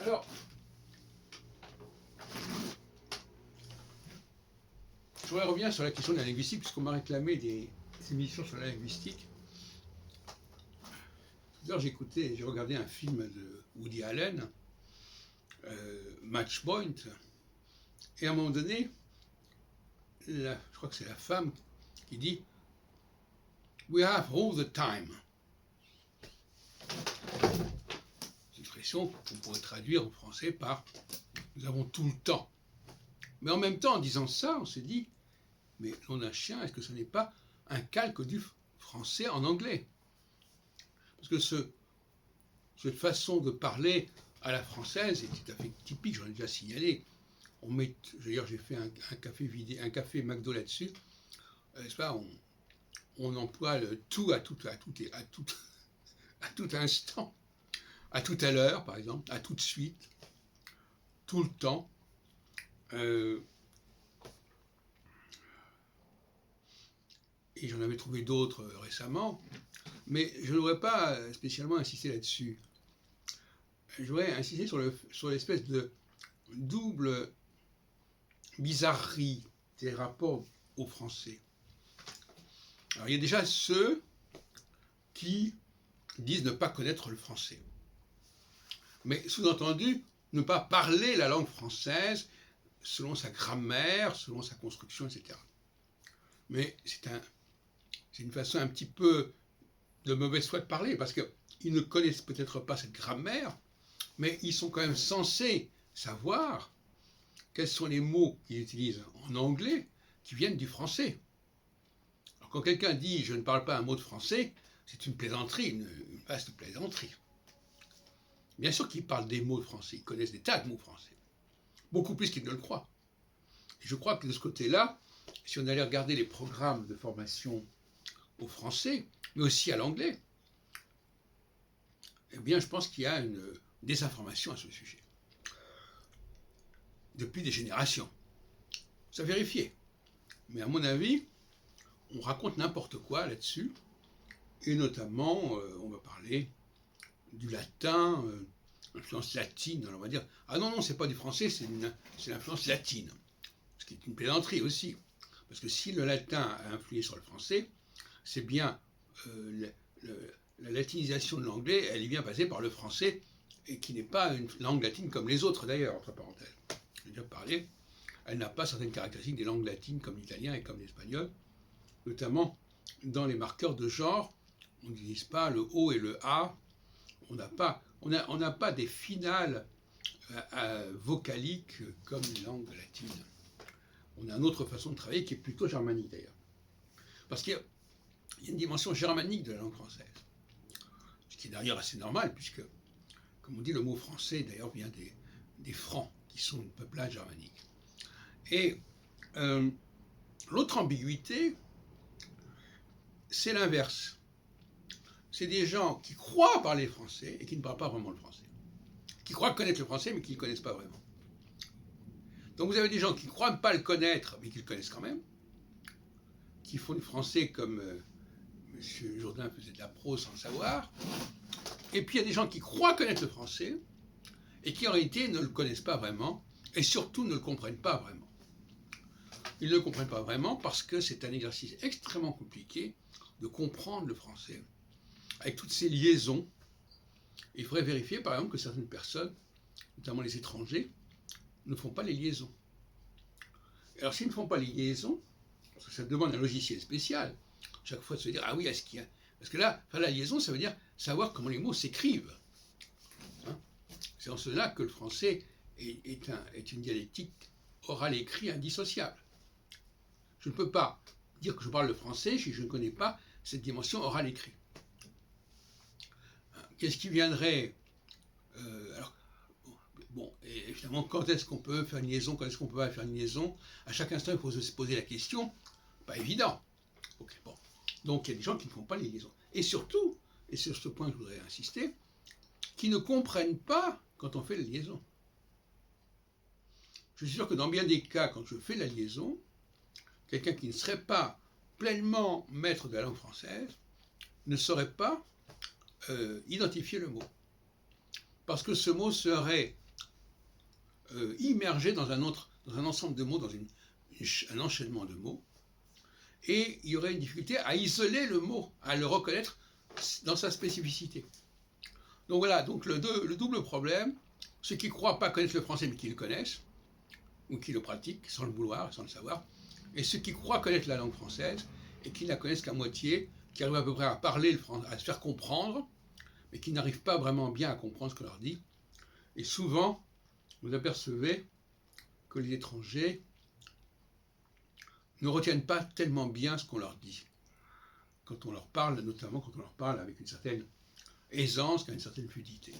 Alors, je voudrais revenir sur la question de la linguistique, puisqu'on m'a réclamé des émissions sur la linguistique. Tout à l'heure, j'ai regardé un film de Woody Allen, Match Point, et à un moment donné, je crois que c'est la femme qui dit We have all the time. C'est une expression qu'on pourrait traduire en français par Nous avons tout le temps. Mais en même temps, en disant ça, on s'est dit mais le nom d'un chien, est-ce que ce n'est pas un calque du français en anglais? Parce que cette façon de parler à la française est tout à fait typique, j'en ai déjà signalé. D'ailleurs, j'ai fait un café McDo là-dessus. N'est-ce pas, on emploie le tout à tout instant, à tout à l'heure, par exemple, à tout de suite, tout le temps. Et j'en avais trouvé d'autres récemment, mais je ne voudrais pas spécialement insister là-dessus. Je voudrais insister sur l'espèce de double bizarrerie des rapports au français. Alors, il y a déjà ceux qui disent ne pas connaître le français. Mais sous-entendu, ne pas parler la langue française selon sa grammaire, selon sa construction, etc. Mais c'est une façon un petit peu de mauvaise foi de parler, parce qu'ils ne connaissent peut-être pas cette grammaire, mais ils sont quand même censés savoir quels sont les mots qu'ils utilisent en anglais qui viennent du français. Alors quand quelqu'un dit « je ne parle pas un mot de français », c'est une plaisanterie, une vaste plaisanterie. Bien sûr qu'ils parlent des mots de français, ils connaissent des tas de mots français, beaucoup plus qu'ils ne le croient. Et je crois que de ce côté-là, si on allait regarder les programmes de formation au français, mais aussi à l'anglais, eh bien je pense qu'il y a une désinformation à ce sujet. Depuis des générations. Ça vérifié. Mais à mon avis, on raconte n'importe quoi là-dessus, et notamment, on va parler du latin, l'influence latine, alors on va dire, ah non, c'est pas du français, c'est l'influence latine. Ce qui est une plaisanterie aussi. Parce que si le latin a influé sur le français, c'est bien la latinisation de l'anglais, elle est bien passée par le français, et qui n'est pas une langue latine comme les autres d'ailleurs, entre parenthèses. J'ai déjà parlé, elle n'a pas certaines caractéristiques des langues latines comme l'italien et comme l'espagnol, notamment dans les marqueurs de genre, on n'utilise pas le O et le A, on n'a pas des finales vocaliques comme les langues latines. On a une autre façon de travailler qui est plutôt germanique d'ailleurs. Parce qu'il y a une dimension germanique de la langue française. Ce qui est d'ailleurs assez normal, puisque, comme on dit, le mot français d'ailleurs vient des Francs, qui sont un peuplage germanique. Et l'autre ambiguïté, c'est l'inverse. C'est des gens qui croient parler français et qui ne parlent pas vraiment le français. Qui croient connaître le français mais qui ne le connaissent pas vraiment. Donc vous avez des gens qui ne croient pas le connaître mais qui le connaissent quand même, qui font du français comme M. Jourdain faisait de la prose sans le savoir. Et puis il y a des gens qui croient connaître le français et qui en réalité ne le connaissent pas vraiment et surtout ne le comprennent pas vraiment. Ils ne le comprennent pas vraiment parce que c'est un exercice extrêmement compliqué de comprendre le français avec toutes ces liaisons. Il faudrait vérifier par exemple que certaines personnes, notamment les étrangers, ne font pas les liaisons. Alors s'ils ne font pas les liaisons, parce que ça demande un logiciel spécial, chaque fois de se dire ah oui, est-ce qu'il y a... Parce que là, faire la liaison, ça veut dire savoir comment les mots s'écrivent. Hein, c'est en cela que le français est une dialectique orale-écrit indissociable. Je ne peux pas dire que je parle le français si je ne connais pas cette dimension orale-écrit. Qu'est-ce qui viendrait alors, bon, et évidemment, quand est-ce qu'on peut faire une liaison, quand est-ce qu'on peut pas faire une liaison? À chaque instant, il faut se poser la question. Pas évident. Okay, bon. Donc, il y a des gens qui ne font pas les liaisons. Et surtout, et sur ce point je voudrais insister, qui ne comprennent pas quand on fait la liaison. Je suis sûr que dans bien des cas, quand je fais la liaison, quelqu'un qui ne serait pas pleinement maître de la langue française ne saurait pas identifier le mot. Parce que ce mot serait immergés dans un ensemble de mots, dans un enchaînement de mots, et il y aurait une difficulté à isoler le mot, à le reconnaître dans sa spécificité. Donc voilà, donc le double problème, ceux qui croient pas connaître le français mais qui le connaissent, ou qui le pratiquent sans le vouloir, sans le savoir, et ceux qui croient connaître la langue française et qui ne la connaissent qu'à moitié, qui arrivent à peu près à parler le français, à se faire comprendre, mais qui n'arrivent pas vraiment bien à comprendre ce qu'on leur dit. Et souvent, vous apercevez que les étrangers ne retiennent pas tellement bien ce qu'on leur dit. Quand on leur parle, notamment quand on leur parle avec une certaine aisance, une certaine fluidité.